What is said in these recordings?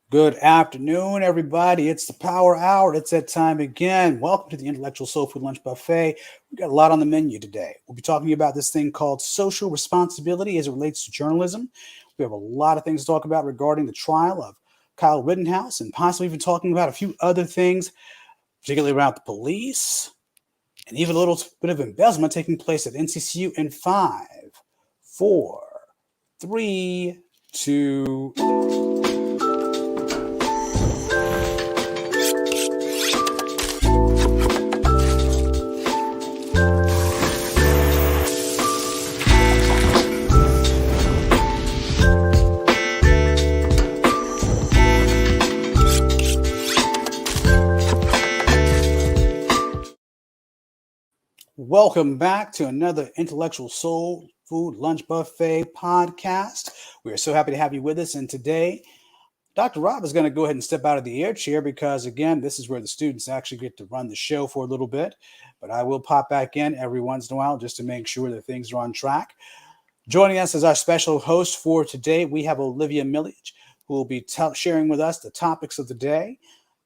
Good afternoon, everybody. It's the Power Hour. It's that time again. Welcome to the Intellectual Soul Food Lunch Buffet. We got a lot on the menu today. We'll be talking about this thing called social responsibility as it relates to journalism. We have a lot of things to talk about regarding the trial of Kyle Rittenhouse and possibly even talking about a few other things, particularly around the police and even a little bit of embezzlement taking place at NCCU in 5, 4, 3, 2. Welcome back to another Intellectual Soul Food Lunch Buffet podcast. We are so happy to have you with us. And today, Dr. Rob is going to go ahead and step out of the air chair because, again, this is where the students actually get to run the show for a little bit. But I will pop back in every once in a while just to make sure that things are on track. Joining us as our special host for today, we have Olivia Millage, who will be sharing with us the topics of the day.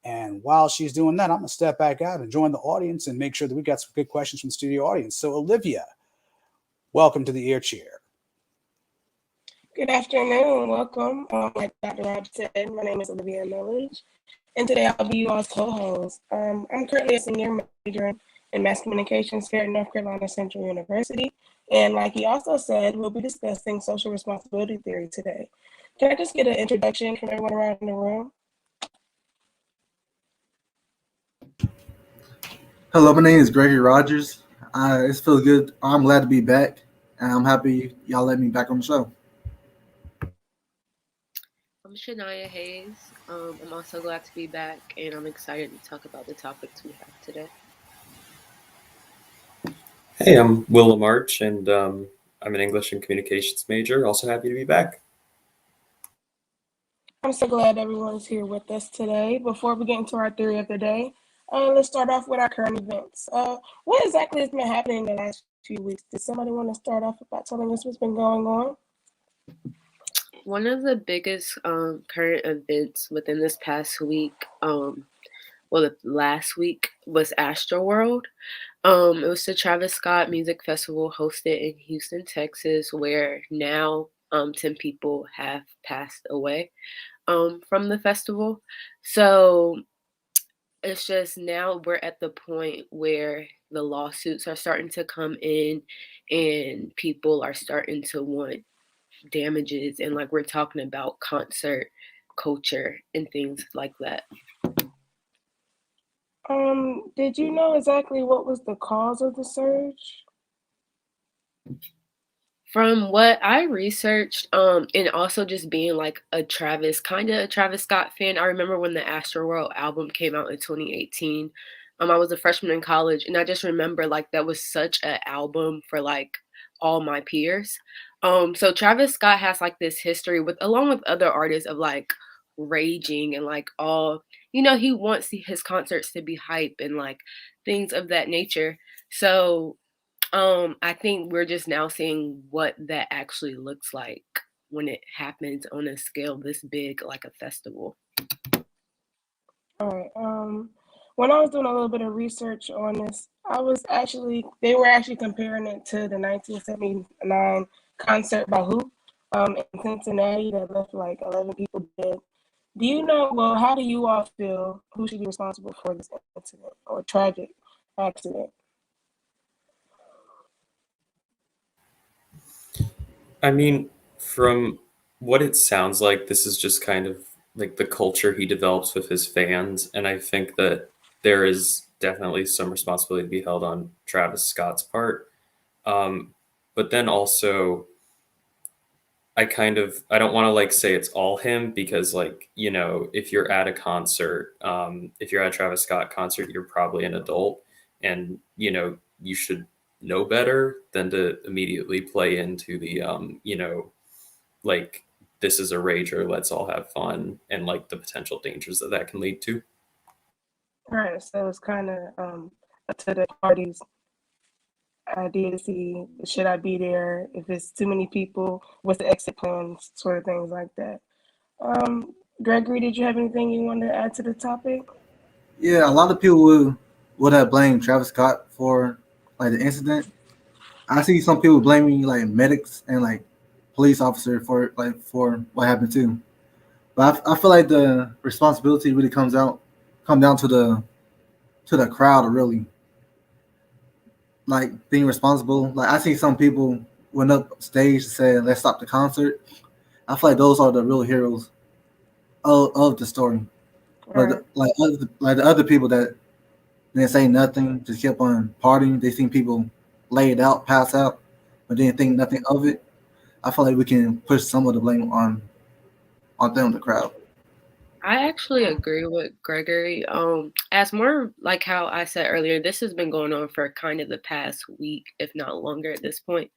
And while she's doing that, I'm going to step back out and join the audience and make sure that we got some good questions from the studio audience. So, Olivia, welcome to the air chair. Good afternoon. Welcome. Like Dr. Rob said, my name is Olivia Millage, and today I'll be you all's co-host. I'm currently a senior major in mass communications here at North Carolina Central University. And like he also said, we'll be discussing social responsibility theory today. Can I just get an introduction from everyone around the room? Hello, my name is Gregory Rogers. It feels good. I'm glad to be back, and I'm happy y'all let me back on the show. I'm Shania Hayes. I'm also glad to be back, and I'm excited to talk about the topics we have today. Hey, I'm Will Lamarche, and I'm an English and Communications major. Also happy to be back. I'm so glad everyone's here with us today. Before we get into our theory of the day, let's start off with our current events. What exactly has been happening the last few weeks? Does somebody want to start off about telling us what's been going on? One of the biggest current events within this past week, the last week, was Astroworld. It was the Travis Scott Music Festival hosted in Houston, Texas, where now 10 people have passed away from the festival. So it's just now we're at the point where the lawsuits are starting to come in and people are starting to want damages, and like we're talking about concert culture and things like that. Did you know exactly what was the cause of the surge? From what I researched, and also just being like a Travis Scott fan, I remember when the Astroworld album came out in 2018. I was a freshman in college, and I just remember like that was such an album for like all my peers. So Travis Scott has like this history with, along with other artists, of like raging and like all, he wants his concerts to be hype and like things of that nature. So I think we're just now seeing what that actually looks like when it happens on a scale this big, like a festival. All right. When I was doing a little bit of research on this, they were actually comparing it to the 1979 concert by Who in Cincinnati that left like 11 people dead. How do you all feel who should be responsible for this incident or tragic accident? I mean, from what it sounds like, this is just kind of like the culture he develops with his fans. And I think that there is definitely some responsibility to be held on Travis Scott's part. But then also, I don't want to like say it's all him, because like, if you're at a concert, if you're at a Travis Scott concert, you're probably an adult, and, you should know better than to immediately play into the, like, this is a rager, let's all have fun, and like the potential dangers that can lead to. Right. So it's kind of up to the parties idea to see, should I be there? If it's too many people, what's the exit plan, sort of things like that. Gregory, did you have anything you wanted to add to the topic? Yeah, a lot of people would have blamed Travis Scott for like the incident. I see some people blaming like medics and like police officer for what happened too. But I feel like the responsibility really come down to the crowd really like being responsible. Like I see some people went up stage and said, "Let's stop the concert." I feel like those are the real heroes of the story. But Right. like the other people that didn't say nothing, just kept on partying. They seen people laid out, pass out, but didn't think nothing of it. I feel like we can push some of the blame on them, the crowd. I actually agree with Gregory. As more like how I said earlier, this has been going on for kind of the past week, if not longer at this point.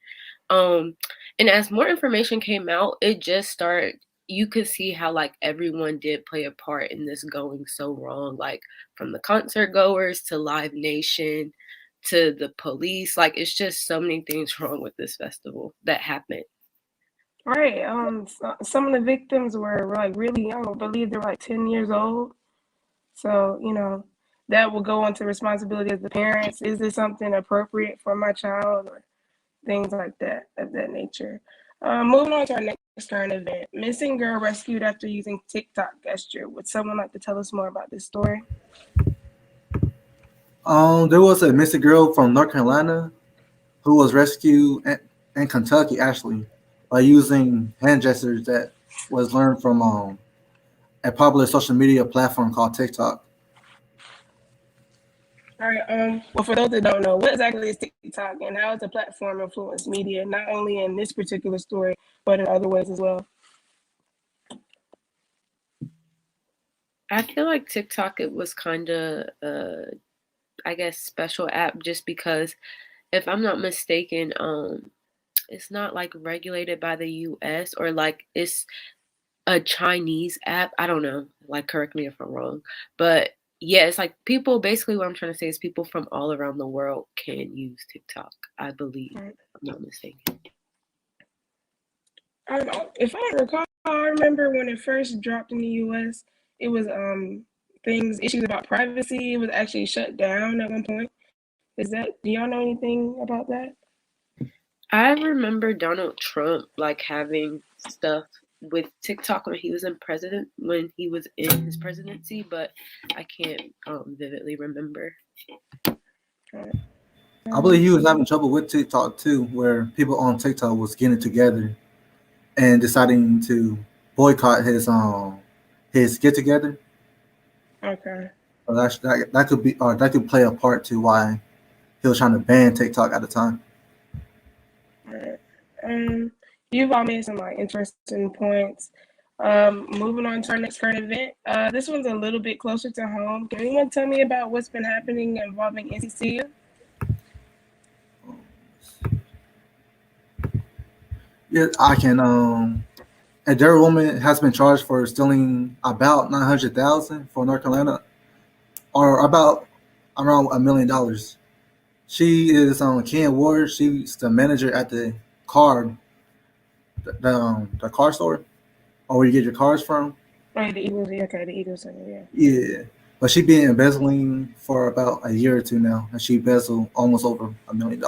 Um, and as more information came out, it just started. You could see how like everyone did play a part in this going so wrong, like from the concert goers to Live Nation to the police. Like it's just so many things wrong with this festival that happened. Right. Some of the victims were like really young. I believe they were like 10 years old. So, that will go into responsibility of the parents. Is this something appropriate for my child or things like that of that nature? Moving on to our next current event. Missing girl rescued after using TikTok gesture. Would someone like to tell us more about this story? There was a missing girl from North Carolina who was rescued in Kentucky actually by using hand gestures that was learned from a popular social media platform called TikTok. All right. Well, for those that don't know, what exactly is TikTok and how has the platform influenced media, not only in this particular story, but in other ways as well? I feel like TikTok it was kind of I guess special app just because if I'm not mistaken, it's not like regulated by the US or like it's a Chinese app. I don't know. Like correct me if I'm wrong. But yeah, it's like people basically what I'm trying to say is people from all around the world can use TikTok, I believe. Right. If I'm not mistaken. If I recall, I remember when it first dropped in the US, it was issues about privacy. It was actually shut down at one point. Do y'all know anything about that? I remember Donald Trump like having stuff with TikTok when he was in his presidency, but I can't vividly remember. I believe he Um, was having trouble with TikTok too, where people on TikTok was getting together and deciding to boycott his get together. okay. Or that could be or that could play a part to why he was trying to ban TikTok at the time. All right. Um, you've all made some like interesting points. Moving on to our next current event. This one's a little bit closer to home. Can anyone tell me about what's been happening involving NCCU? Yeah, I can. A Dare woman has been charged for stealing about 900,000 for North Carolina, or about around $1 million. She is Ken Ward. She's the manager at the car store, or where you get your cars from. Oh, the Eagles. Okay, the Eagles Center. Yeah. Yeah, but she been embezzling for about a year or two now, and she embezzled almost over $1 million.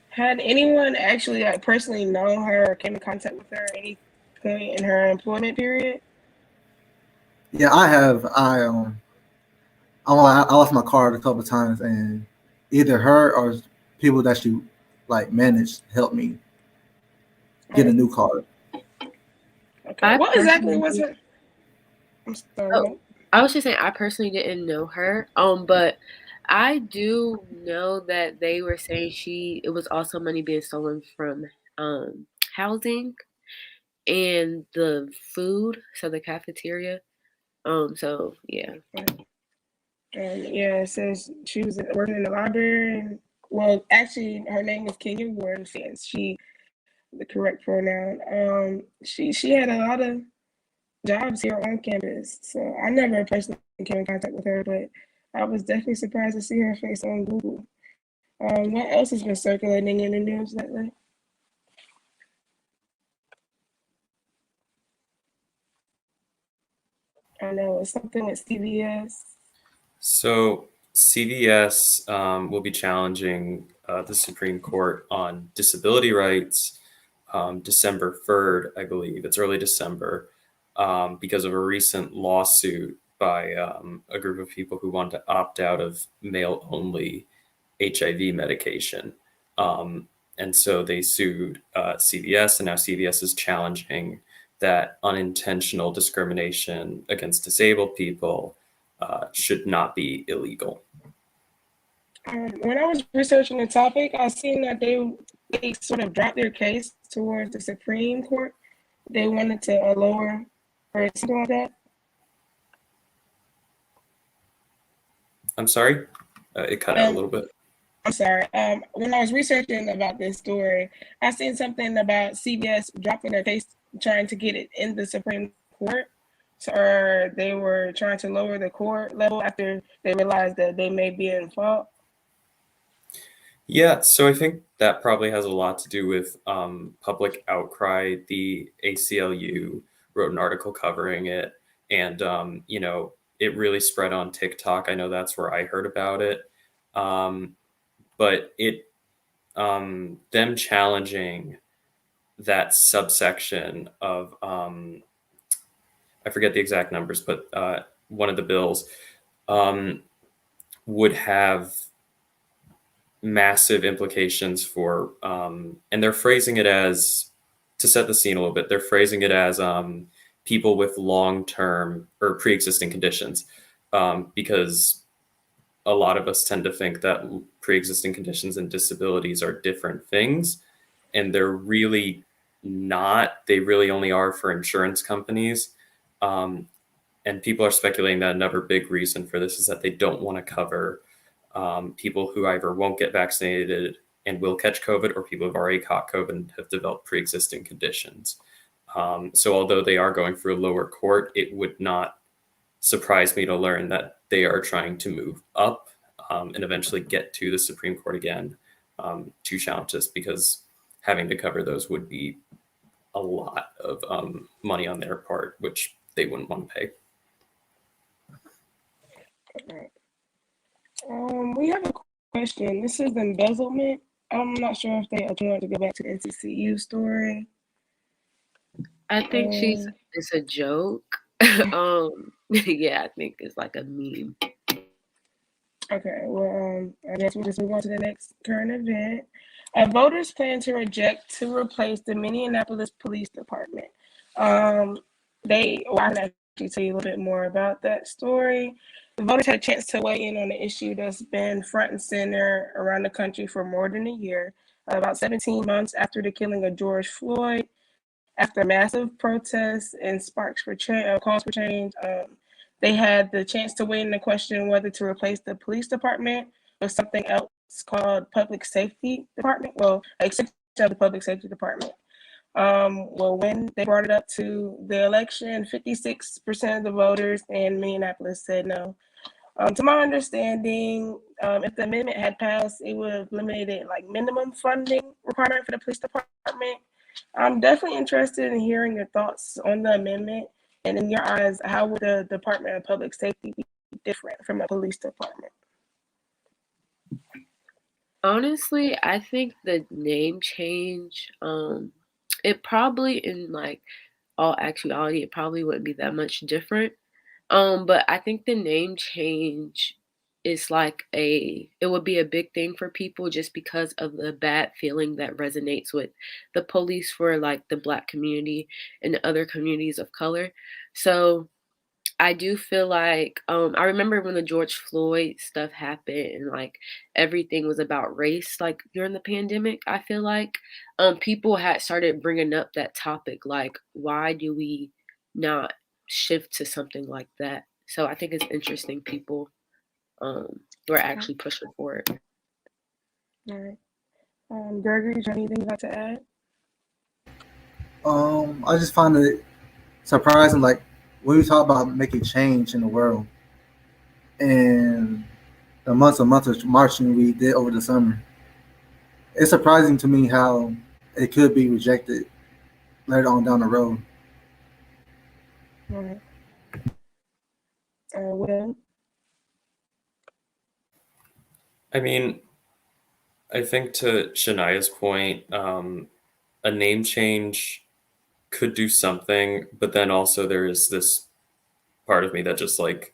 Had anyone actually like personally known her or came in contact with her at any point in her employment period? Yeah, I have. I lost my card a couple of times, and either her or people that she like managed helped me get a Right. new card. Okay. I What exactly was personally her? I'm sorry. oh What? I was just saying I personally didn't know her. But I do know that they were saying it was also money being stolen from housing and the food, so the cafeteria. So yeah. Yeah, it says she was working in the library. Well, actually, her name is Kenya Ward. Since she the correct pronoun. She had a lot of jobs here on campus, so I never personally came in contact with her, but I was definitely surprised to see her face on Google. What else has been circulating in the news lately? I know it's something with CVS. So CVS will be challenging the Supreme Court on disability rights December 3rd, I believe. It's early December because of a recent lawsuit by a group of people who want to opt out of mail-only HIV medication. And so they sued CVS, and now CVS is challenging that unintentional discrimination against disabled people should not be illegal. When I was researching the topic, I seen that they sort of dropped their case towards the Supreme Court. They wanted to lower or something like that. I'm sorry, it cut out a little bit. I'm sorry. When I was researching about this story, I seen something about CBS dropping their case, trying to get it in the Supreme Court. Or they were trying to lower the court level after they realized that they may be in fault. Yeah, so I think that probably has a lot to do with public outcry. The ACLU wrote an article covering it, and it really spread on TikTok. I know that's where I heard about it. But them challenging that subsection of I forget the exact numbers, but one of the bills would have massive implications for, and they're phrasing it as, to set the scene a little bit, they're phrasing it as people with long-term or pre-existing conditions, because a lot of us tend to think that pre-existing conditions and disabilities are different things, and they're really not. They really only are for insurance companies. And people are speculating that another big reason for this is that they don't want to cover people who either won't get vaccinated and will catch COVID, or people who've already caught COVID and have developed pre-existing conditions. So although they are going through a lower court, it would not surprise me to learn that they are trying to move up and eventually get to the Supreme Court again to challenge this, because having to cover those would be a lot of money on their part, which they wouldn't want to pay. We have a question. This is embezzlement. I'm not sure if they want to go back to the NCCU story. I think it's a joke. Yeah, I think it's like a meme. Okay, well, I guess we'll just move on to the next current event. Voters plan to reject to replace the Minneapolis Police Department. I can actually tell you a little bit more about that story. The voters had a chance to weigh in on the issue that's been front and center around the country for more than a year. About 17 months after the killing of George Floyd, after massive protests and calls for change, they had the chance to weigh in the question whether to replace the police department with something else called public safety department. Well, extension of the public safety department. When they brought it up to the election, 56% of the voters in Minneapolis said no. To my understanding, if the amendment had passed, it would have eliminated like minimum funding requirement for the police department. I'm definitely interested in hearing your thoughts on the amendment, and in your eyes, how would the Department of Public Safety be different from a police department? Honestly, I think the name change, it probably, in like all actuality, it probably wouldn't be that much different. But I think the name change is like it would be a big thing for people just because of the bad feeling that resonates with the police for like the Black community and the other communities of color. So I do feel like I remember when the George Floyd stuff happened and like everything was about race, like during the pandemic. I feel like people had started bringing up that topic, like why do we not shift to something like that? So I think it's interesting people who are actually pushing for it. All right. Gregory, do you have anything you'd like to add? I just find it surprising, like when we talk about making change in the world and the months of marching we did over the summer. It's surprising to me how it could be rejected later on down the road. All right. Will? I mean, I think to Shania's point, a name change could do something, but then also there is this part of me that just like,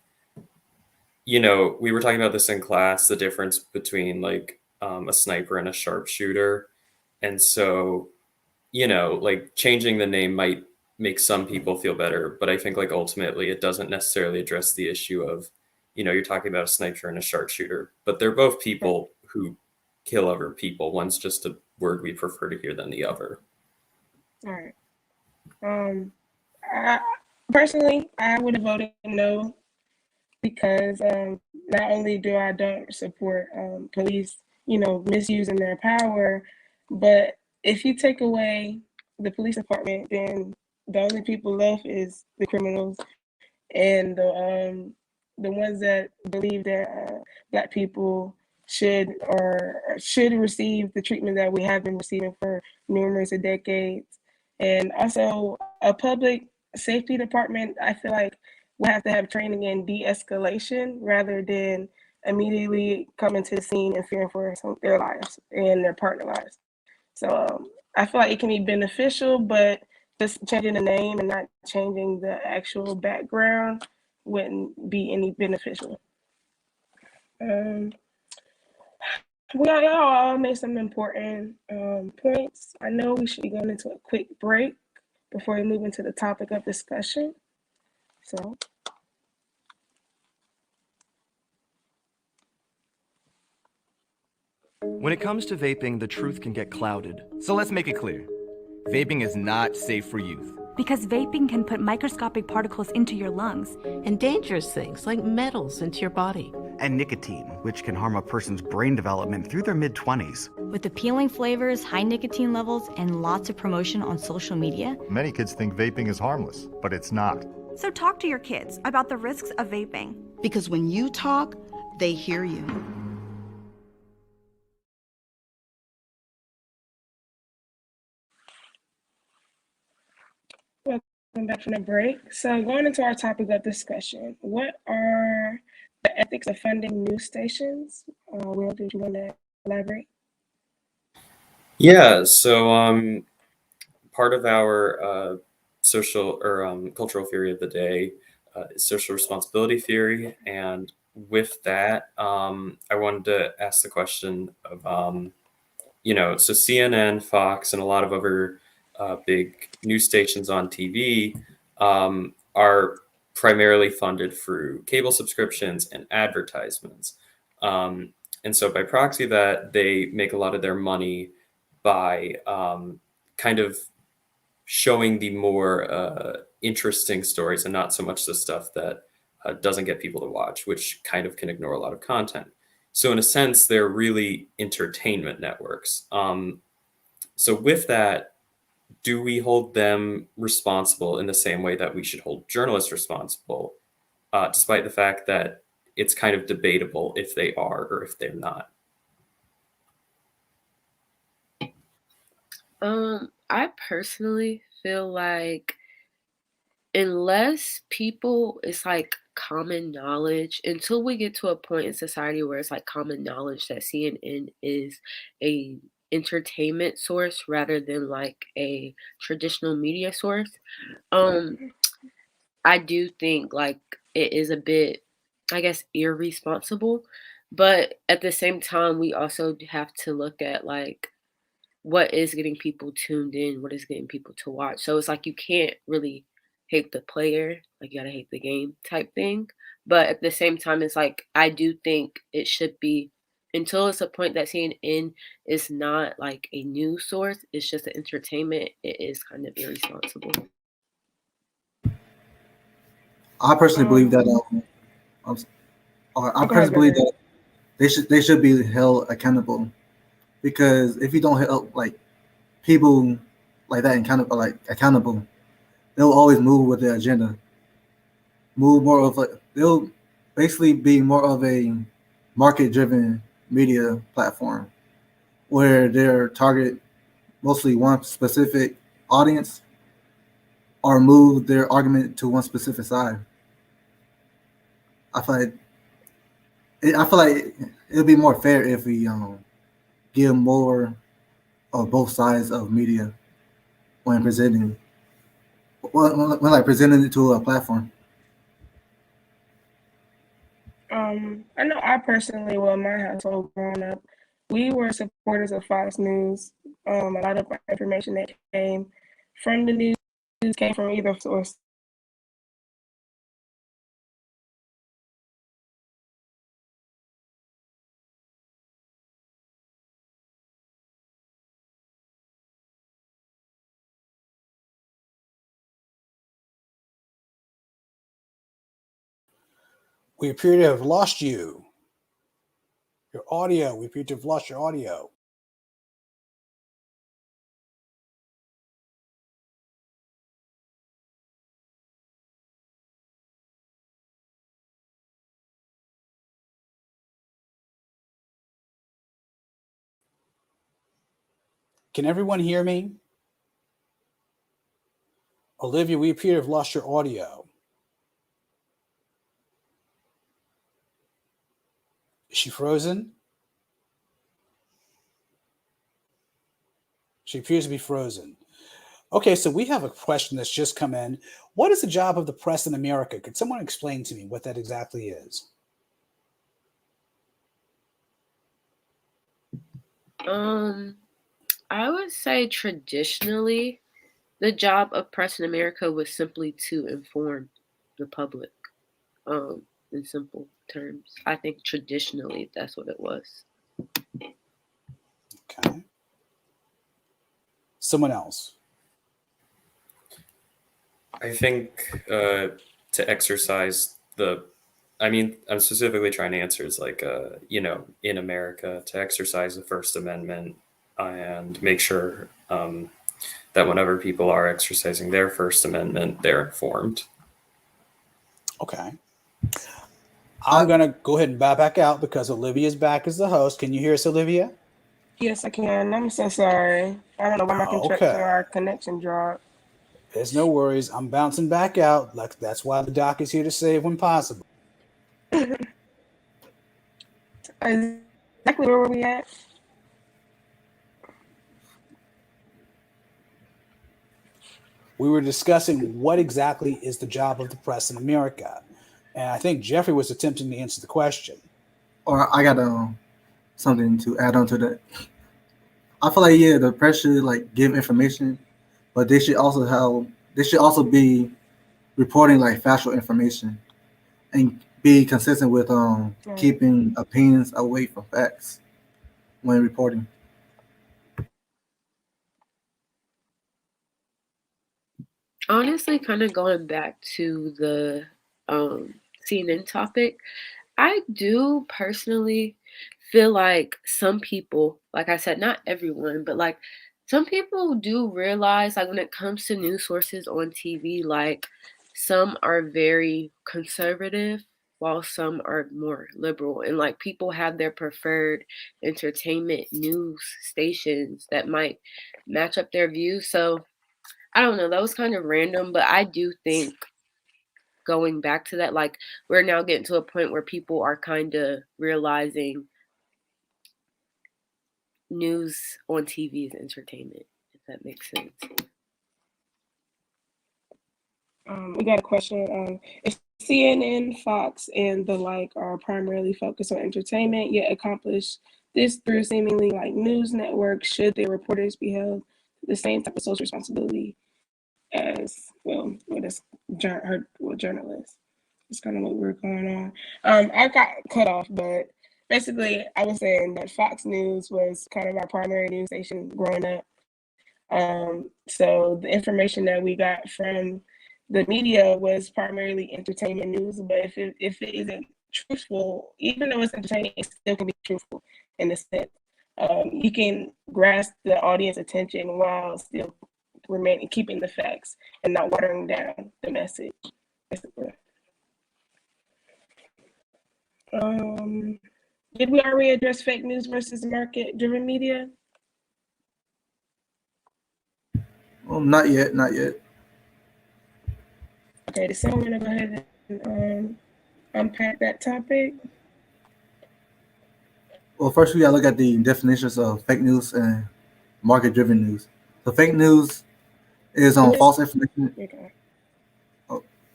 we were talking about this in class, the difference between like a sniper and a sharpshooter. And so, like changing the name might make some people feel better, but I think like ultimately it doesn't necessarily address the issue of, you're talking about a sniper and a sharpshooter, but they're both people who kill other people. One's just a word we prefer to hear than the other. All right. I, personally, I would have voted no because not only don't support police, misusing their power, but if you take away the police department, then the only people left is the criminals and the ones that believe that Black people should receive the treatment that we have been receiving for numerous decades. And also a public safety department, I feel like we have to have training in de-escalation rather than immediately coming to the scene and fearing for their lives and their partner lives. So I feel like it can be beneficial, but just changing the name and not changing the actual background wouldn't be any beneficial. We all made some important points. I know we should be going into a quick break before we move into the topic of discussion. So. When it comes to vaping, the truth can get clouded. So let's make it clear. Vaping is not safe for youth. Because vaping can put microscopic particles into your lungs. And dangerous things like metals into your body. And nicotine, which can harm a person's brain development through their mid-20s. With appealing flavors, high nicotine levels, and lots of promotion on social media. Many kids think vaping is harmless, but it's not. So talk to your kids about the risks of vaping. Because when you talk, they hear you. Welcome back from the break. So going into our topic of discussion, what are the ethics of funding news stations? Will, did you want to elaborate? Yeah, so part of our social or cultural theory of the day is social responsibility theory. And with that, I wanted to ask the question of, so CNN, Fox, and a lot of other big news stations on TV are primarily funded through cable subscriptions and advertisements. And so by proxy that, they make a lot of their money by kind of showing the more interesting stories and not so much the stuff that doesn't get people to watch, which kind of can ignore a lot of content. So in a sense, they're really entertainment networks. So with that, do we hold them responsible in the same way that we should hold journalists responsible, despite the fact that it's kind of debatable if they are or if they're not? I personally feel like unless it's like common knowledge, until we get to a point in society where it's like common knowledge that CNN is a entertainment source rather than like a traditional media source, I do think like it is a bit, I guess, irresponsible. But at the same time, we also have to look at like what is getting people tuned in, what is getting people to watch. So it's like you can't really hate the player, like you gotta hate the game type thing. But at the same time, it's like I do think it should be, until it's a point that CNN is not like a news source, it's just an entertainment, it is kind of irresponsible. I personally believe that that they should be held accountable, because if you don't help like people like that accountable, they'll always move with their agenda. They'll basically be more of a market-driven media platform where they're target mostly one specific audience or move their argument to one specific side. I feel like it'll be more fair if we give more of both sides of media when presenting when like presenting it to a platform. I know I personally, well, in my household growing up, we were supporters of Fox News. A lot of our information that came from the news came from either source. We appear to have lost you. Your audio. We appear to have lost your audio. Can everyone hear me? Olivia, we appear to have lost your audio. Is she frozen? She appears to be frozen. Okay, so we have a question that's just come in. What is the job of the press in America? Could someone explain to me what that exactly is? I would say traditionally, the job of press in America was simply to inform the public, in simple terms. I think traditionally that's what it was. Okay. Someone else. I think to exercise I'm specifically trying to answer is like, in America, to exercise the First Amendment and make sure that whenever people are exercising their First Amendment, they're informed. Okay. I'm going to go ahead and bow back out because Olivia's back as the host. Can you hear us, Olivia? Yes, I can. I'm so sorry. I don't know why our connection dropped. There's no worries. I'm bouncing back out. Like that's why the doc is here to save when possible. Exactly where were we at? We were discussing what exactly is the job of the press in America. And I think Jeffrey was attempting to answer the question. Or I got something to add on to that. I feel like the press should like give information, but they should also be reporting like factual information and be consistent with keeping opinions away from facts when reporting. Honestly, kind of going back to the CNN topic, I do personally feel like some people, like I said, not everyone, but like some people do realize, like when it comes to news sources on TV, like some are very conservative while some are more liberal. And like people have their preferred entertainment news stations that might match up their views. So I don't know, that was kind of random, but I do think going back to that, like we're now getting to a point where people are kind of realizing news on TV is entertainment, if that makes sense. We got a question. If CNN, Fox, and the like are primarily focused on entertainment, yet accomplish this through seemingly like news networks, should their reporters be held to the same type of social responsibility as journalists? That's kind of what we're going on. I got cut off, but basically, I was saying that Fox News was kind of our primary news station growing up. So the information that we got from the media was primarily entertainment news, but if it isn't truthful, even though it's entertaining, it still can be truthful in a sense. You can grasp the audience attention while still keeping the facts and not watering down the message. Did we already address fake news versus market-driven media? Not yet. Okay, so I'm gonna go ahead and unpack that topic? Well, first we gotta look at the definitions of fake news and market-driven news. So fake news is Yes. false information. Okay.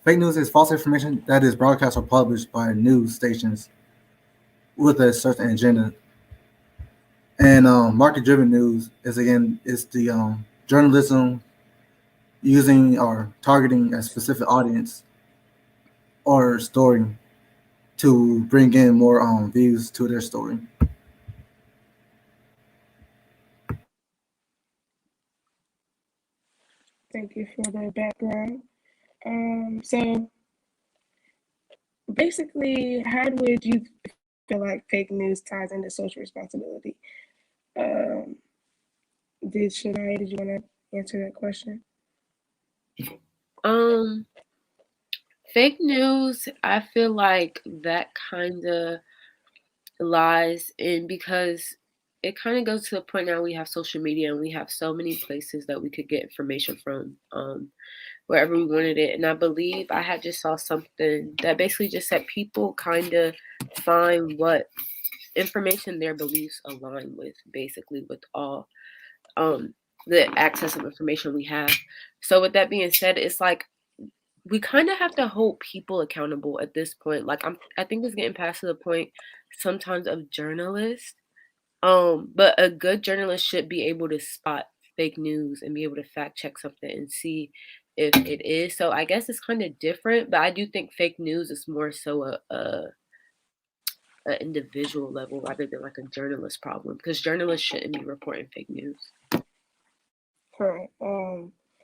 Fake news is false information that is broadcast or published by news stations with a certain agenda. And market-driven news is the journalism using or targeting a specific audience or story to bring in more views to their story. Thank you for the background. So basically, how would you feel like fake news ties into social responsibility? Um, did you want to answer that question? Fake news, I feel like that kind of lies in because it kind of goes to the point now we have social media and we have so many places that we could get information from wherever we wanted it. And I believe I had just saw something that basically just said people kind of find what information their beliefs align with, basically with all the access of information we have. So with that being said, it's like we kind of have to hold people accountable at this point. Like I think it's getting past to the point sometimes of journalists. But a good journalist should be able to spot fake news and be able to fact check something and see if it is. So I guess it's kind of different, but I do think fake news is more so a individual level rather than like a journalist problem because journalists shouldn't be reporting fake news. Correct.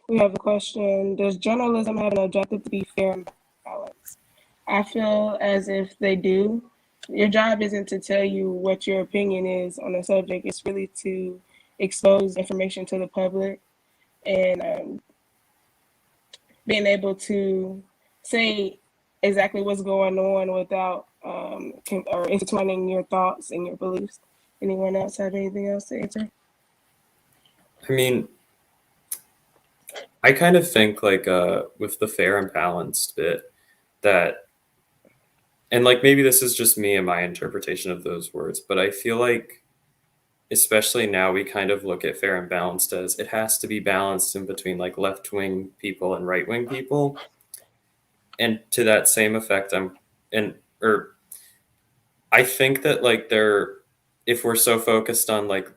We have a question. Does journalism have an objective to be fair and balanced? I feel as if they do. Your job isn't to tell you what your opinion is on a subject. It's really to expose information to the public and being able to say exactly what's going on without or intertwining your thoughts and your beliefs. Anyone else have anything else to answer? I mean, I kind of think like with the fair and balanced bit that, and like maybe this is just me and my interpretation of those words, but I feel like especially now we kind of look at fair and balanced as it has to be balanced in between like left-wing people and right-wing people. And to that same effect, I think that like if we're so focused on like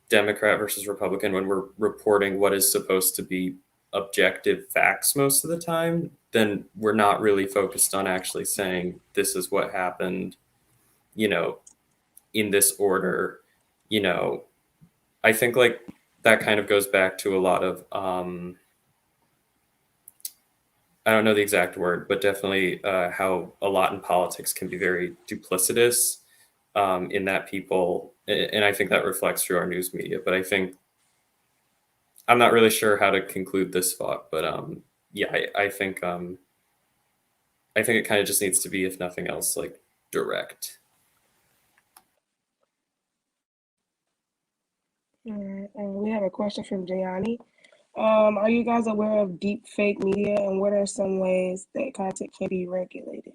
Democrat versus Republican when we're reporting what is supposed to be objective facts most of the time, then we're not really focused on actually saying this is what happened, in this order. I think like that kind of goes back to a lot of I don't know the exact word, but definitely how a lot in politics can be very duplicitous in that people, and I think that reflects through our news media. But I think I'm not really sure how to conclude this thought, but yeah, I think it kind of just needs to be, if nothing else, like direct. All right. We have a question from Jayani. Are you guys aware of deep fake media and what are some ways that content can be regulated?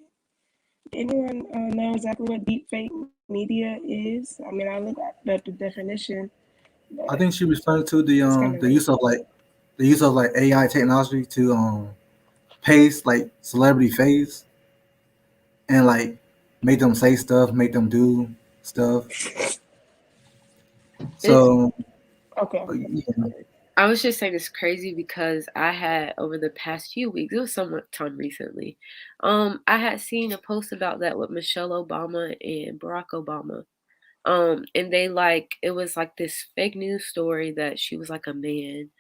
Anyone know exactly what deep fake media is? I mean, I looked at the definition. I think she referred to the use of like AI technology to paste like celebrity face and like make them say stuff, make them do stuff. So okay. Yeah. I was just saying it's crazy because I had over the past few weeks, it was somewhat time recently, I had seen a post about that with Michelle Obama and Barack Obama. And they like it was like this fake news story that she was like a man.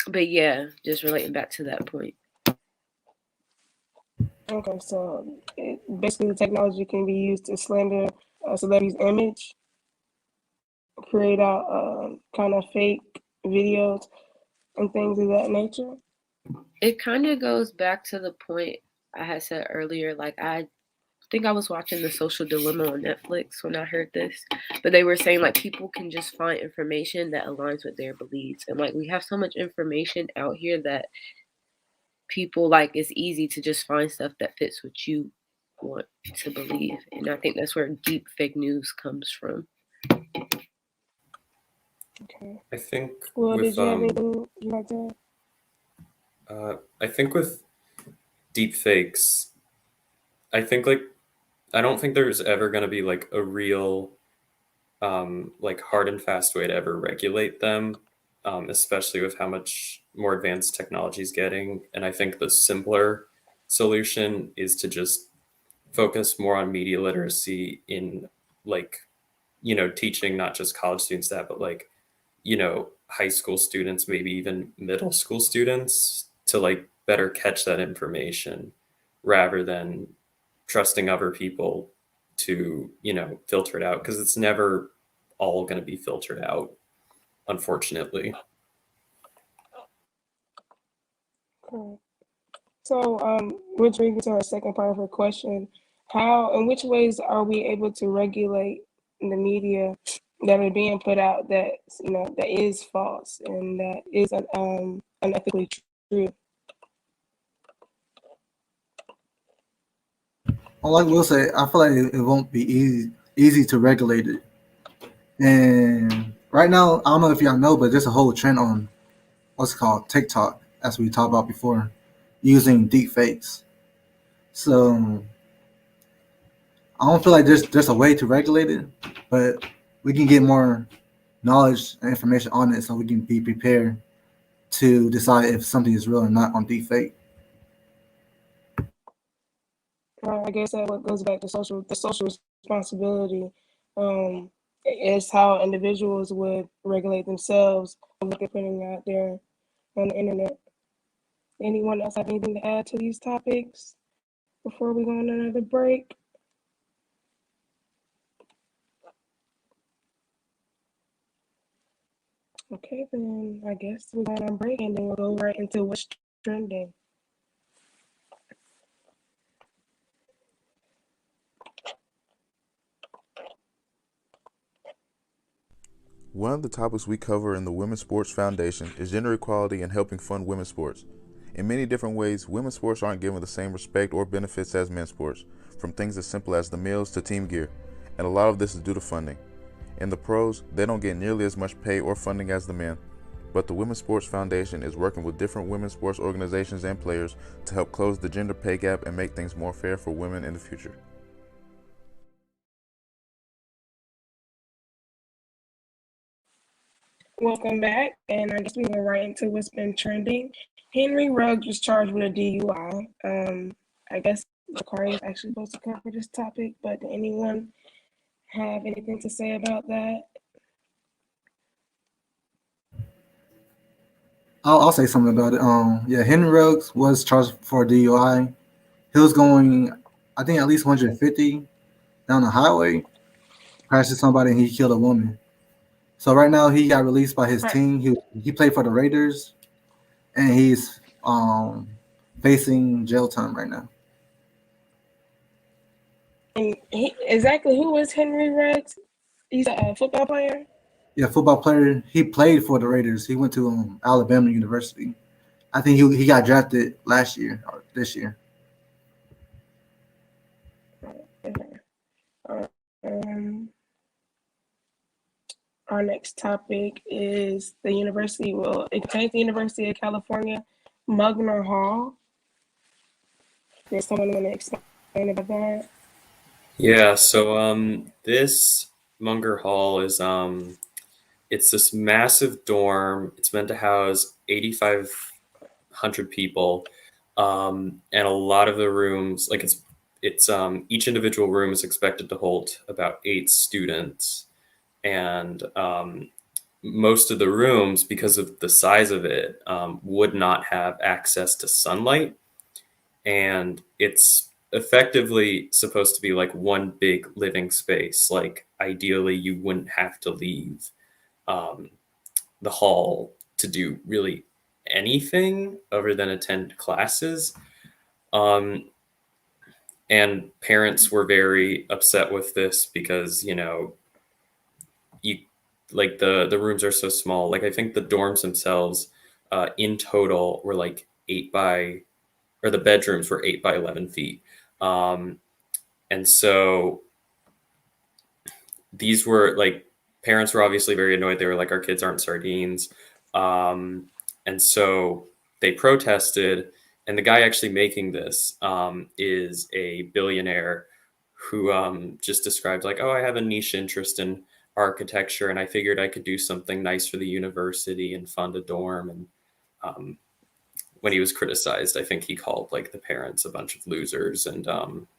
But yeah, just relating back to that point. Okay, so basically the technology can be used to slander a celebrity's image, create out kind of fake videos and things of that nature. It kind of goes back to the point I had said earlier. Like I think I was watching The Social Dilemma on Netflix when I heard this, but they were saying like people can just find information that aligns with their beliefs, and like we have so much information out here that people, like, it's easy to just find stuff that fits what you want to believe. And I think that's where deep fake news comes from. Okay. I think Well, with did you have anything you like to I think with deep fakes, I think like I don't think there's ever going to be like a real like hard and fast way to ever regulate them, especially with how much more advanced technology is getting. And I think the simpler solution is to just focus more on media literacy in like, teaching not just college students that, but like, high school students, maybe even middle school students to like better catch that information rather than trusting other people to, filter it out because it's never all going to be filtered out, unfortunately. Cool. So, which brings me to our second part of her question. How, in which ways are we able to regulate the media that are being put out that, that is false and that is unethically true? All I will say, I feel like it won't be easy to regulate it. And right now, I don't know if y'all know, but there's a whole trend on what's called TikTok, as we talked about before, using deep fakes. So I don't feel like there's a way to regulate it, but we can get more knowledge and information on it so we can be prepared to decide if something is real or not on deep fake. I guess that what goes back to the social responsibility is how individuals would regulate themselves and what they're putting out there on the internet. Anyone else have anything to add to these topics before we go on another break? Okay, then I guess we're going on break and then we'll go right into what's trending. One of the topics we cover in the Women's Sports Foundation is gender equality and helping fund women's sports. In many different ways, women's sports aren't given the same respect or benefits as men's sports, from things as simple as the meals to team gear, and a lot of this is due to funding. In the pros, they don't get nearly as much pay or funding as the men, but the Women's Sports Foundation is working with different women's sports organizations and players to help close the gender pay gap and make things more fair for women in the future. Welcome back, and I guess we go right into what's been trending. Henry Ruggs was charged with a DUI. I guess Bakari is actually supposed to cover this topic, but did anyone have anything to say about that? I'll say something about it. Yeah, Henry Ruggs was charged for DUI. He was going, I think, at least 150 down the highway, crashed into somebody, and he killed a woman. So right now he got released by his team. He played for the Raiders, and he's facing jail time right now. And exactly who was Henry Ruggs? He's a football player? Yeah, football player. He played for the Raiders. He went to Alabama University. I think he got drafted last year or this year. Our next topic is the university. Well, it contains the University of California, Mugner Hall. There's someone want to explain about that? Yeah, so this Munger Hall is it's this massive dorm. It's meant to house 8,500 people. And a lot of the rooms, like it's each individual room is expected to hold about 8 students. And most of the rooms, because of the size of it, would not have access to sunlight. And it's effectively supposed to be like one big living space. Like ideally, you wouldn't have to leave the hall to do really anything other than attend classes. And parents were very upset with this because, you like the rooms are so small. Like I think the dorms themselves in total were like 8 by or the bedrooms were 8 by 11 feet. And so these were like, parents were obviously very annoyed. They were like, our kids aren't sardines. And so they protested. And the guy actually making this is a billionaire who just described like, oh, I have a niche interest in architecture, and I figured I could do something nice for the university and fund a dorm. And when he was criticized, I think he called like the parents a bunch of losers and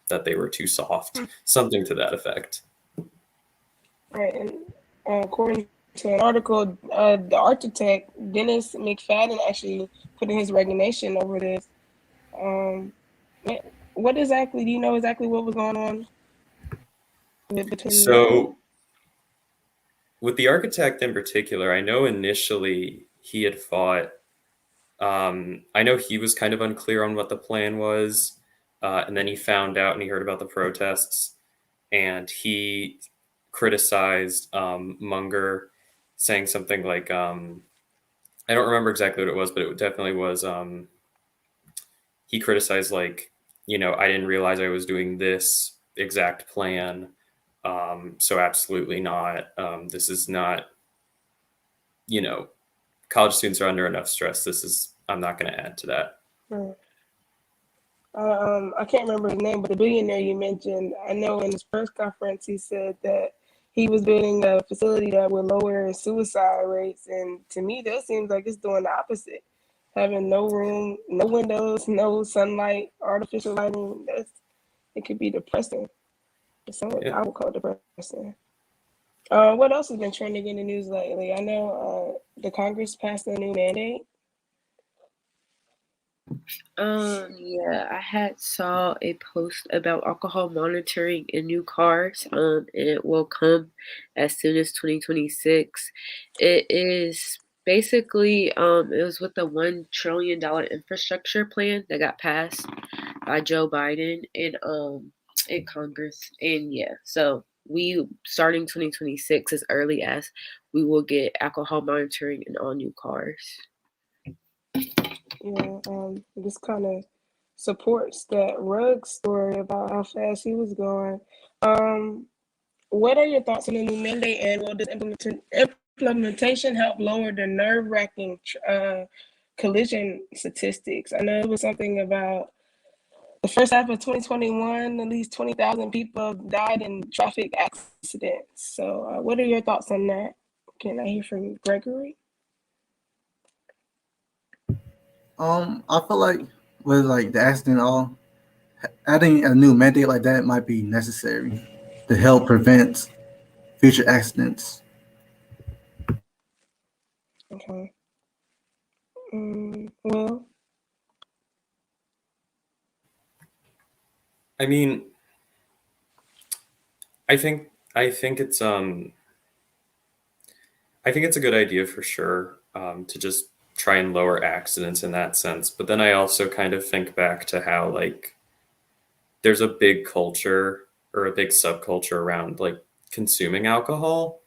that they were too soft, something to that effect. Right, and according to an article, the architect Dennis McFadden actually put in his resignation over this. What exactly do you know exactly what was going on between So with the architect in particular, I know initially he had fought. I know he was kind of unclear on what the plan was, and then he found out and he heard about the protests, and he criticized Munger, saying something like, I don't remember exactly what it was, but it definitely was. He criticized like, I didn't realize I was doing this exact plan. So absolutely not. This is not, college students are under enough stress. I'm not going to add to that. I can't remember his name, but the billionaire you mentioned, I know in his press conference, he said that he was building a facility that would lower suicide rates. And to me, that seems like it's doing the opposite. Having no room, no windows, no sunlight, artificial lighting, it could be depressing. I would call it depressing. What else has been trending in the news lately? I know the Congress passed a new mandate. Yeah, I had saw a post about alcohol monitoring in new cars. And it will come as soon as 2026. It is basically it was with the $1 trillion infrastructure plan that got passed by Joe Biden in Congress. And yeah, so we starting 2026 as early as we will get alcohol monitoring in all new cars. This kind of supports that Rugg story about how fast he was going. What are your thoughts on the new mandate, and will this implementation help lower the nerve-wracking collision statistics? I know it was something about the first half of 2021, at least 20,000 people died in traffic accidents. So what are your thoughts on that? Can I hear from Gregory? I feel like with like the accident, all adding a new mandate like that might be necessary to help prevent future accidents. Okay. Well, I mean, I think it's a good idea for sure, to just try and lower accidents in that sense. But then I also kind of think back to how like there's a big culture or a big subculture around like consuming alcohol.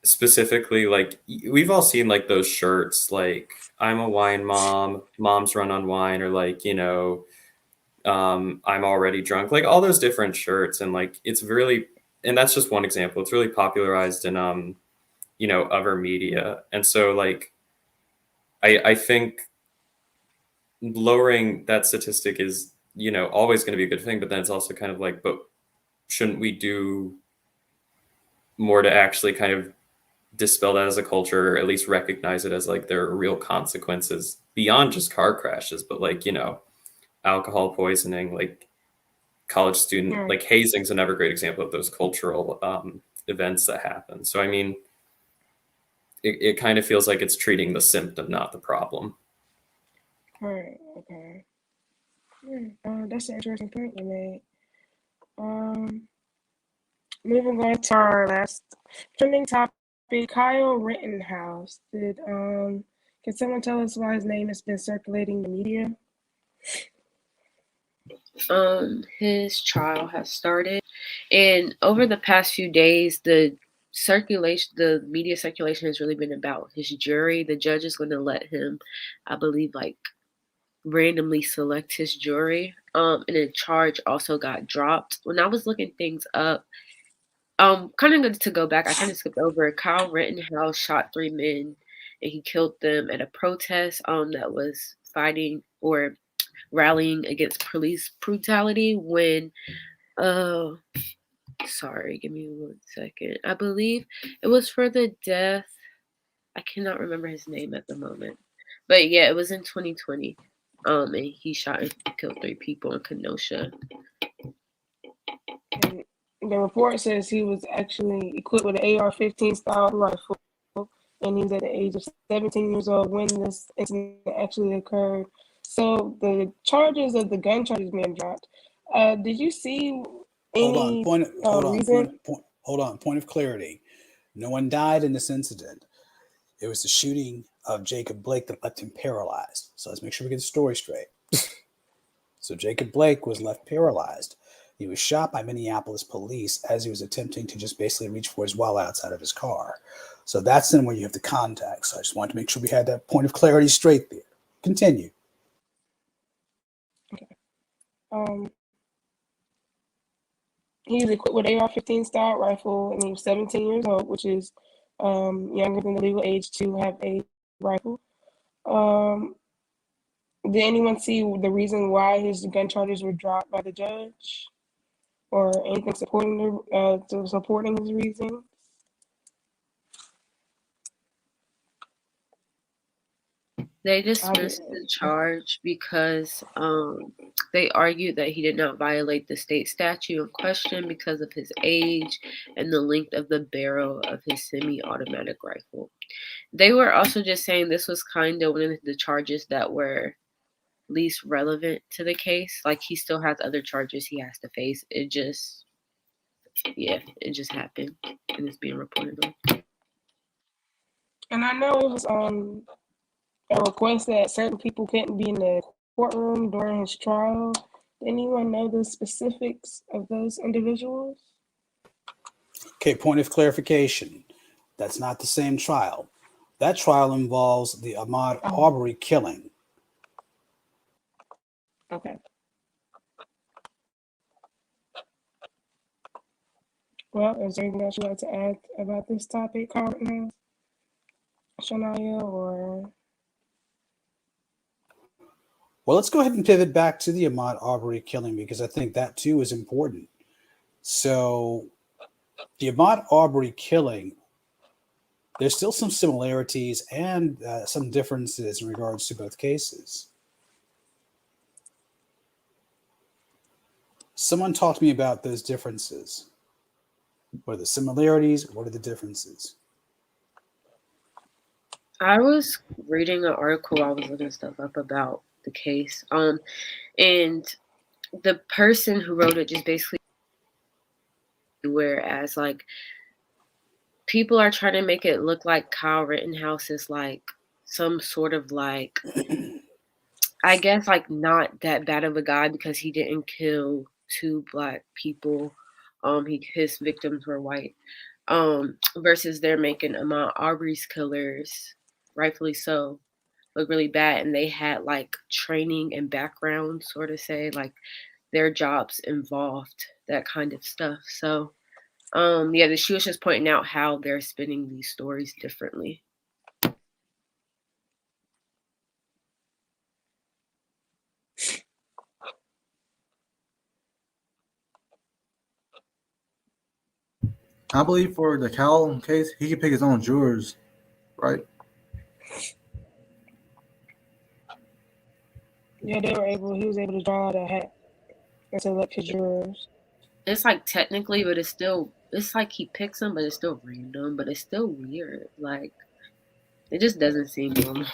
Specifically, like we've all seen like those shirts like I'm a wine mom, moms run on wine, or like, I'm already drunk, like all those different shirts. And like it's really, and that's just one example, it's really popularized in other media. And so like I think lowering that statistic is always going to be a good thing, but then it's also kind of like, but shouldn't we do more to actually kind of dispel that as a culture, or at least recognize it as like there are real consequences beyond just car crashes, but like alcohol poisoning, like college student, like hazing's another great example of those cultural events that happen. So I mean, it kind of feels like it's treating the symptom, not the problem. All right. Okay. That's an interesting point you made. Moving on to our last trending topic, Kyle Rittenhouse. Can someone tell us why his name has been circulating in the media? His trial has started, and over the past few days, the media circulation has really been about his jury. The judge is going to let him, I believe, like randomly select his jury. And the charge also got dropped. When I was looking things up, kind of good to go back. I kind of skipped over. Kyle Rittenhouse shot 3 men, and he killed them at a protest that was fighting or rallying against police brutality. When sorry, give me 1 second. I believe it was for the death. I cannot remember his name at the moment, but yeah, it was in 2020. And he shot and killed 3 people in Kenosha. And the report says he was actually equipped with an AR-15 style rifle, and he was at the age of 17 years old when this incident actually occurred. So the charges of the gun charges being dropped. Did you see any reason? Hold on. Point of clarity. No one died in this incident. It was the shooting of Jacob Blake that left him paralyzed. So let's make sure we get the story straight. So Jacob Blake was left paralyzed. He was shot by Minneapolis police as he was attempting to just basically reach for his wallet outside of his car. So that's then where you have the context. So I just wanted to make sure we had that point of clarity straight there. Continue. Okay. He was equipped with an AR-15 style rifle, and he was 17 years old, which is younger than the legal age to have a rifle. Did anyone see the reason why his gun charges were dropped by the judge, or anything supporting his reasoning? They dismissed the charge because they argued that he did not violate the state statute in question because of his age and the length of the barrel of his semi-automatic rifle. They were also just saying this was kind of one of the charges that were least relevant to the case. Like, he still has other charges he has to face. It just happened, and it's being reported on. And I know it was a request that certain people couldn't be in the courtroom during his trial. Did anyone know the specifics of those individuals? Okay, point of clarification. That's not the same trial. That trial involves the Ahmaud Arbery killing. Okay. Well, is there anything else you'd like to add about this topic, Shania, or? Well, let's go ahead and pivot back to the Ahmaud Arbery killing because I think that too is important. So, the Ahmaud Arbery killing, there's still some similarities and some differences in regards to both cases. Someone talk to me about those differences. What are the similarities? What are the differences? I was reading an article. I was looking stuff up about the case. And the person who wrote it just basically, whereas like people are trying to make it look like Kyle Rittenhouse is like some sort of like, I guess like not that bad of a guy because he didn't kill 2 Black people. His victims were white. Versus they're making Ahmaud Arbery's killers, rightfully so, look really bad, and they had like training and background, sort of say like their jobs involved that kind of stuff. So she was just pointing out how they're spinning these stories differently. I believe for the Cal case, he could pick his own jurors, right? Yeah, he was able to draw out a hat and select his jurors. It's like technically, but it's like he picks them, but it's still random, but it's still weird. Like, it just doesn't seem normal.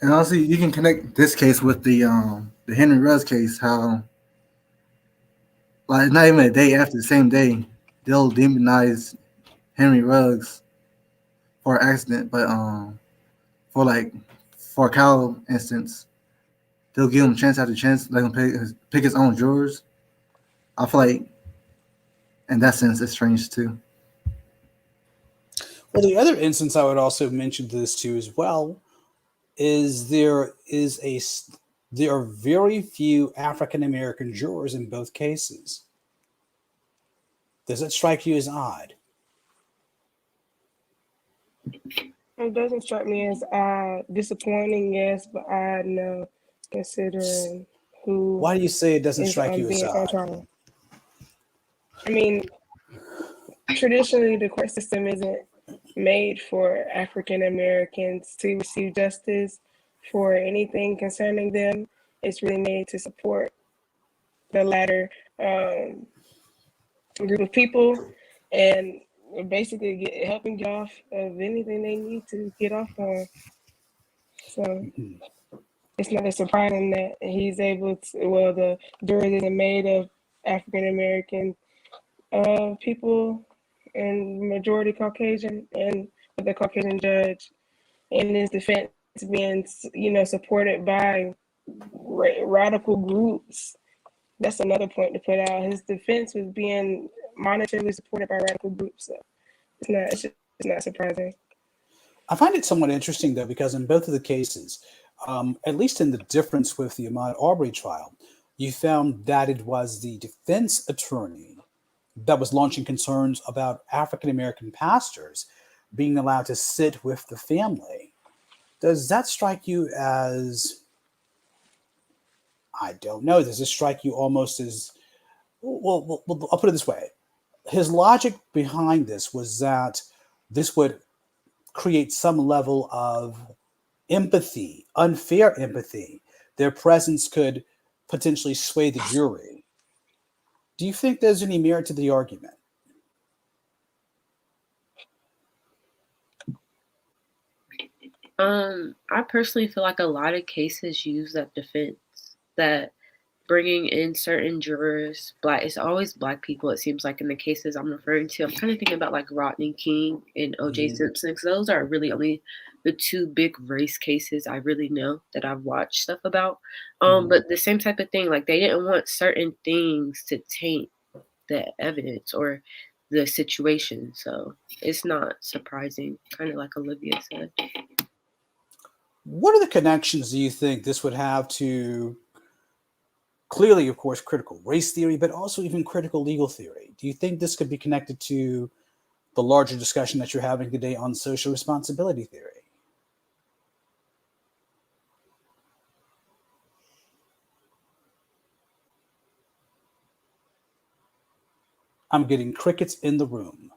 And honestly, you can connect this case with the Henry Ruggs case. How like not even a day after, the same day, they'll demonize Henry Ruggs for an accident, but for a Cal instance, they'll give him chance after chance, let him pick his own jurors. I feel like in that sense, it's strange too. Well, the other instance I would also mention this to as well is there are very few African American jurors in both cases. Does that strike you as odd? It doesn't strike me as disappointing, yes, but I no, considering who Why do you say it doesn't is strike you as being on odd? trial. I mean, traditionally, the court system isn't made for African Americans to receive justice for anything concerning them. It's really made to support the latter group of people and basically helping get off of anything they need to get off on. So it's not surprising that he's able to, well, the jury isn't made of African American people and majority Caucasian, and with the Caucasian judge and his defense being, supported by radical groups. That's another point to put out. His defense was being monetarily supported by radical groups. So it's not surprising. I find it somewhat interesting though, because in both of the cases, at least in the difference with the Ahmaud Arbery trial, you found that it was the defense attorney that was launching concerns about African American pastors being allowed to sit with the family. Does that strike you as, I don't know, does this strike you almost as, well, I'll put it this way. His logic behind this was that this would create some level of empathy, unfair empathy. Their presence could potentially sway the jury. Do you think there's any merit to the argument? I personally feel like a lot of cases use that defense, that bringing in certain jurors, it's always black people. It seems like in the cases I'm referring to, I'm kind of thinking about like Rodney King and O.J. Simpson, because those are really only the two big race cases I really know that I've watched stuff about. But the same type of thing, like they didn't want certain things to taint the evidence or the situation, so it's not surprising. Kind of like Olivia said. What are the connections do you think this would have to, clearly, of course, critical race theory, but also even critical legal theory? Do you think this could be connected to the larger discussion that you're having today on social responsibility theory? I'm getting crickets in the room.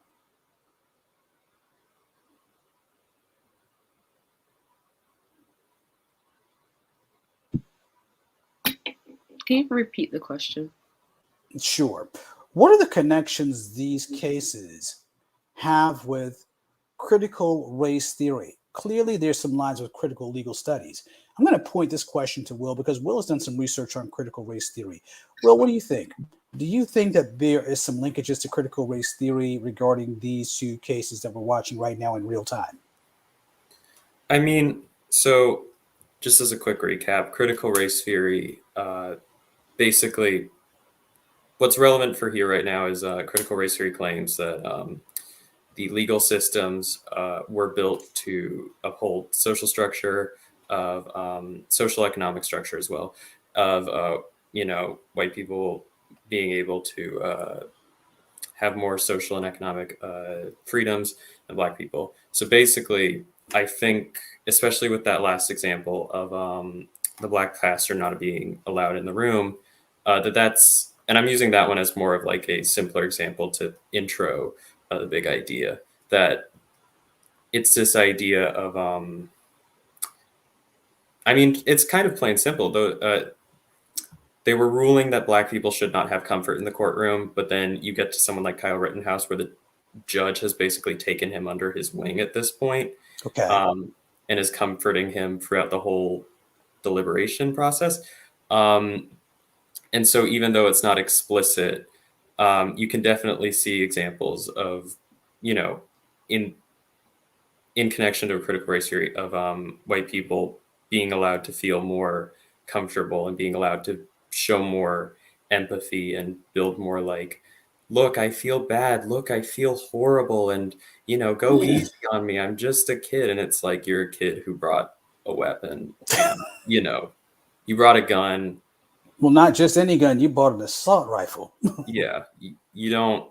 Can you repeat the question? Sure. What are the connections these cases have with critical race theory? Clearly, there's some lines with critical legal studies. I'm going to point this question to Will because Will has done some research on critical race theory. Will, what do you think? Do you think that there is some linkages to critical race theory regarding these two cases that we're watching right now in real time? I mean, so just as a quick recap, critical race theory, basically what's relevant for here right now is critical race theory claims that the legal systems were built to uphold social structure of social economic structure as well of white people being able to have more social and economic freedoms than black people. So basically, I think, especially with that last example of the black pastor not being allowed in the room, that's, and I'm using that one as more of like a simpler example to intro the big idea, that it's this idea of, I mean, it's kind of plain simple, though. They were ruling that black people should not have comfort in the courtroom, but then you get to someone like Kyle Rittenhouse, where the judge has basically taken him under his wing at this point, okay, and is comforting him throughout the whole deliberation process. And so even though it's not explicit, you can definitely see examples of, in connection to a critical race theory of white people being allowed to feel more comfortable and being allowed to show more empathy and build more like look, I feel bad. Look, I feel horrible. And, go easy on me. I'm just a kid. And it's like, you're a kid who brought a weapon and, you brought a gun. Well, not just any gun. You bought an assault rifle. Yeah. You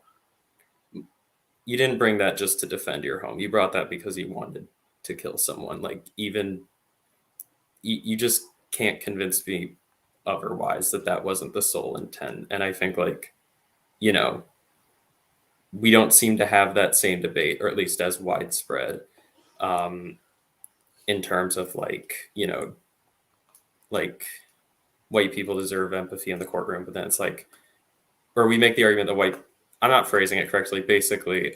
didn't bring that just to defend your home. You brought that because you wanted to kill someone. Like, even you just can't convince me otherwise that wasn't the sole intent. And I think, like, we don't seem to have that same debate, or at least as widespread, in terms of like white people deserve empathy in the courtroom, but then it's like, or we make the argument that I'm not phrasing it correctly. Basically,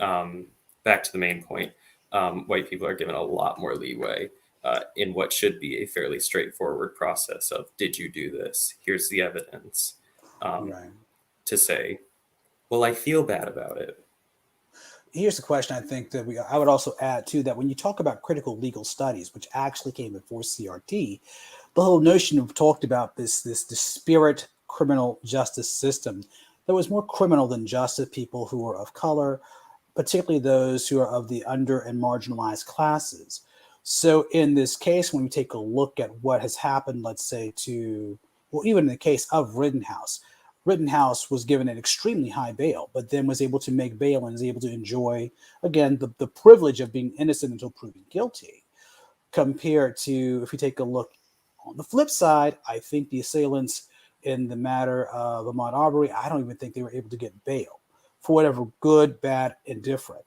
back to the main point, white people are given a lot more leeway in what should be a fairly straightforward process of, did you do this? Here's the evidence. Right. To say, well, I feel bad about it. Here's the question I think that I would also add to that. When you talk about critical legal studies, which actually came before CRT, the whole notion of talked about this disparate criminal justice system that was more criminal than justice people who are of color, particularly those who are of the under and marginalized classes. So in this case, when we take a look at what has happened, let's say even in the case of Rittenhouse was given an extremely high bail, but then was able to make bail and was able to enjoy, again, the privilege of being innocent until proven guilty. Compared to, if you take a look on the flip side, I think the assailants in the matter of Ahmaud Arbery, I don't even think they were able to get bail for whatever good, bad, indifferent.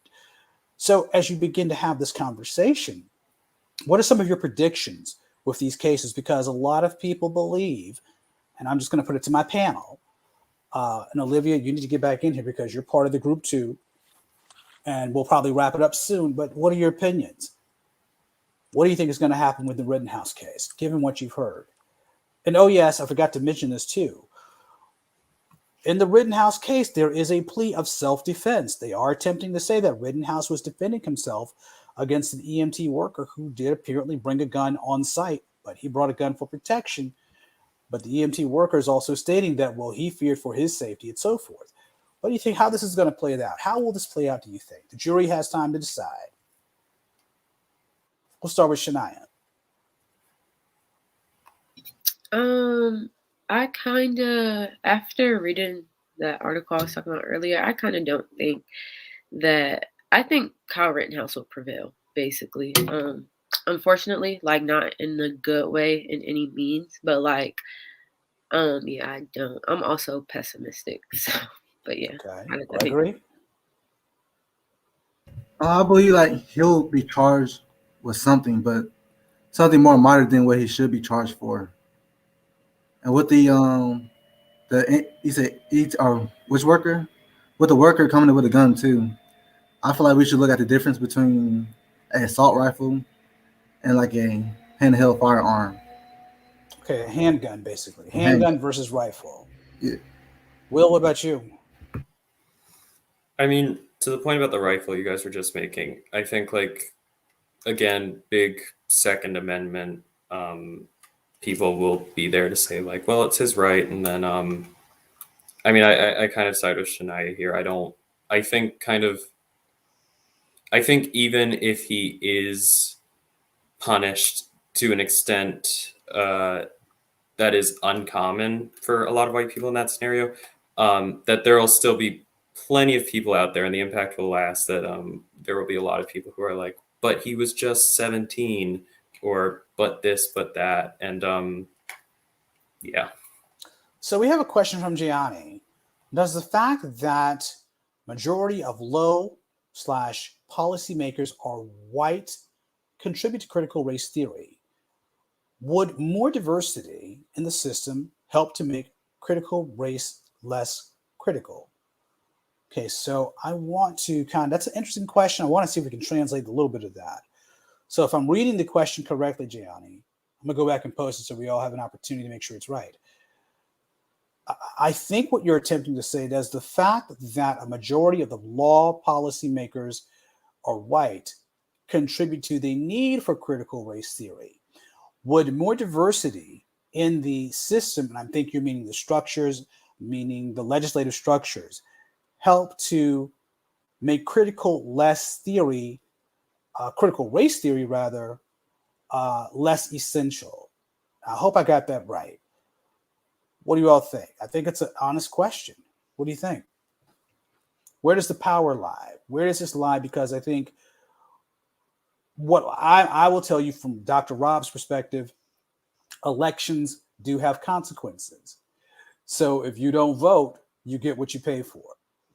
So as you begin to have this conversation, what are some of your predictions with these cases? Because a lot of people believe, and I'm just going to put it to my panel, and Olivia, you need to get back in here because you're part of the group too. And we'll probably wrap it up soon. But what are your opinions? What do you think is going to happen with the Rittenhouse case, given what you've heard? And oh, yes, I forgot to mention this too. In the Rittenhouse case, there is a plea of self-defense. They are attempting to say that Rittenhouse was defending himself against an EMT worker who did apparently bring a gun on site, but he brought a gun for protection. But the EMT worker is also stating that, well, he feared for his safety and so forth. What do you think, how this is going to play out? How will this play out, do you think? The jury has time to decide. We'll start with Shania. I kind of, after reading that article I was talking about earlier, I kind of don't think I think Kyle Rittenhouse will prevail, basically. Unfortunately, like, not in a good way in any means, but like, yeah, I don't. I'm also pessimistic. So, but yeah. Okay. Gregory? I believe like he'll be charged with something, but something more moderate than what he should be charged for. And with he said which worker? With the worker coming in with a gun too. I feel like we should look at the difference between an assault rifle and like a handheld firearm. Okay, a handgun, basically. Handgun versus rifle. Yeah. Will, what about you? I mean, to the point about the rifle you guys were just making, I think, like, again, big Second Amendment people will be there to say, like, well, it's his right. And then, I mean, I kind of side with Shania here. I think even if he is punished to an extent that is uncommon for a lot of white people in that scenario, that there will still be plenty of people out there, and the impact will last, that there will be a lot of people who are like, but he was just 17, or but this, but that. And yeah. So we have a question from Gianni. Does the fact that majority of low/policymakers are white contribute to critical race theory? Would more diversity in the system help to make critical race less critical? Okay, so I want to that's an interesting question. I want to see if we can translate a little bit of that. So if I'm reading the question correctly, Gianni, I'm going to go back and post it so we all have an opportunity to make sure it's right. I think what you're attempting to say is the fact that a majority of the law policymakers are white contribute to the need for critical race theory. Would more diversity in the system, and I think you're meaning the structures, meaning the legislative structures, help to make critical race theory rather, less essential? I hope I got that right. What do you all think? I think it's an honest question. What do you think? Where does the power lie? Where does this lie? Because I think what I will tell you from Dr. Rob's perspective, elections do have consequences. So if you don't vote, you get what you pay for.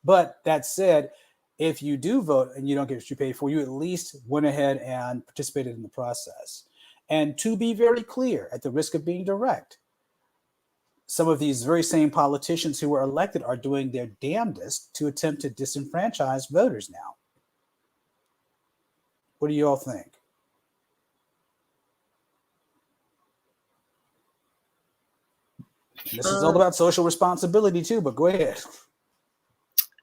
But that said, if you do vote and you don't get what you pay for, you at least went ahead and participated in the process. And to be very clear, at the risk of being direct, some of these very same politicians who were elected are doing their damnedest to attempt to disenfranchise voters now. What do you all think? And this is all about social responsibility too, but go ahead.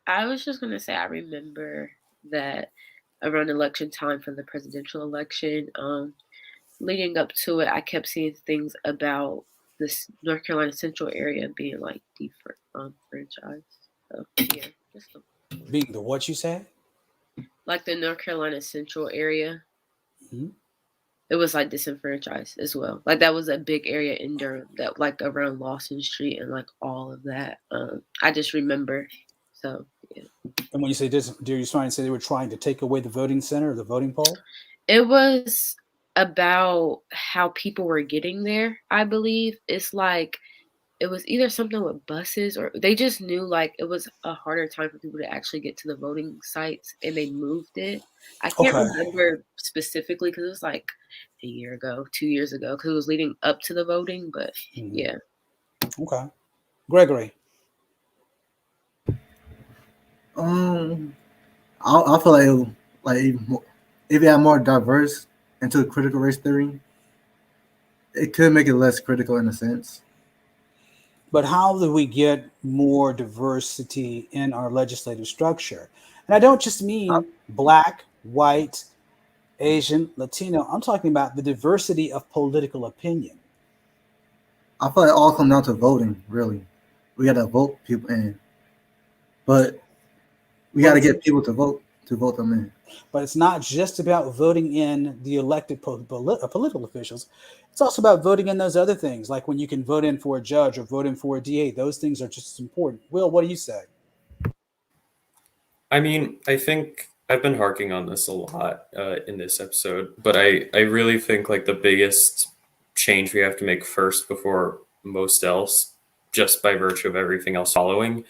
I was just going to say, I remember that around election time for the presidential election, leading up to it, I kept seeing things about this North Carolina Central area being like defranchised. So, yeah, just being the what you say? Like the North Carolina Central area. Mm-hmm. It was like disenfranchised as well. Like that was a big area in Durham, that like around Lawson Street and like all of that. I just remember. So yeah. And when you say this, are you trying to say they were trying to take away the voting center or the voting poll? It was about how people were getting there, I believe. It's like it was either something with buses, or they just knew like it was a harder time for people to actually get to the voting sites, and they moved it. I can't remember specifically because it was like a year ago, 2 years ago, because it was leading up to the voting. But yeah. Okay, Gregory. I feel like if it had more diverse into critical race theory, it could make it less critical in a sense. But how do we get more diversity in our legislative structure? And I don't just mean Black, white, Asian, Latino. I'm talking about the diversity of political opinion. I feel like it all comes down to voting, really. We got to vote people in. But we got to get people to vote them in. But it's not just about voting in the elected political officials. It's also about voting in those other things, like when you can vote in for a judge or vote in for a DA. Those things are just as important. Will, what do you say? I mean, I think I've been harking on this a lot in this episode, but I really think like the biggest change we have to make first before most else, just by virtue of everything else following,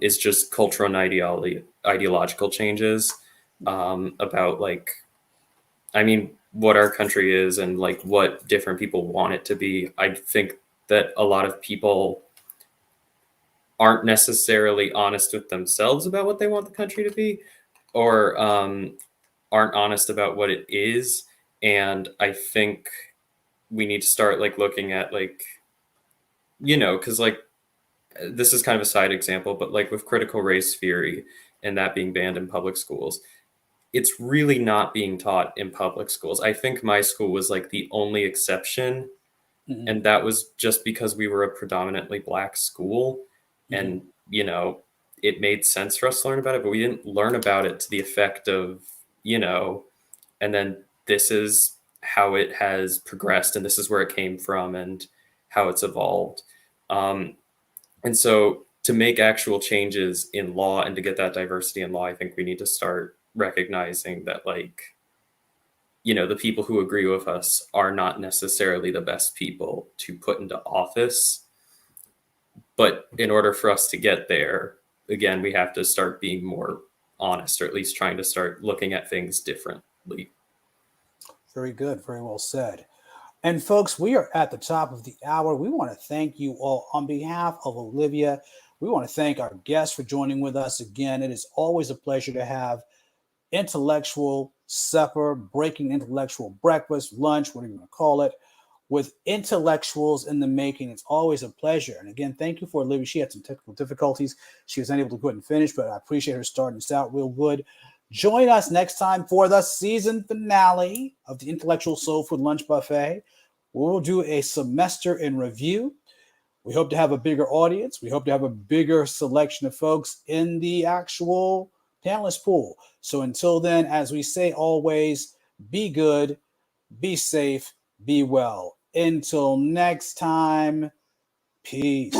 is just cultural and ideological changes about like, I mean, what our country is and like what different people want it to be. I think that a lot of people aren't necessarily honest with themselves about what they want the country to be, or aren't honest about what it is. And I think we need to start like looking at like, because like this is kind of a side example, but like with critical race theory and that being banned in public schools, it's really not being taught in public schools. I think my school was like the only exception. Mm-hmm. And that was just because we were a predominantly Black school. Mm-hmm. And, it made sense for us to learn about it, but we didn't learn about it to the effect of, and then this is how it has progressed and this is where it came from and how it's evolved. And so to make actual changes in law and to get that diversity in law, I think we need to start recognizing that like, the people who agree with us are not necessarily the best people to put into office. But in order for us to get there, again, we have to start being more honest, or at least trying to start looking at things differently. Very good. Very well said. And folks, we are at the top of the hour. We want to thank you all on behalf of Olivia. We want to thank our guests for joining with us again. It is always a pleasure to have intellectual supper, breaking intellectual breakfast, lunch, whatever you want to call it, with intellectuals in the making. It's always a pleasure. And again, thank you for Olivia. She had some technical difficulties. She was unable to go ahead and finish, but I appreciate her starting this out real good. Join us next time for the season finale of the Intellectual Soul Food Lunch Buffet. We will do a semester in review We hope to have a bigger audience. We hope to have a bigger selection of folks in the actual panelist pool. So until then, as we say always, be good, be safe, be well. Until next time, peace.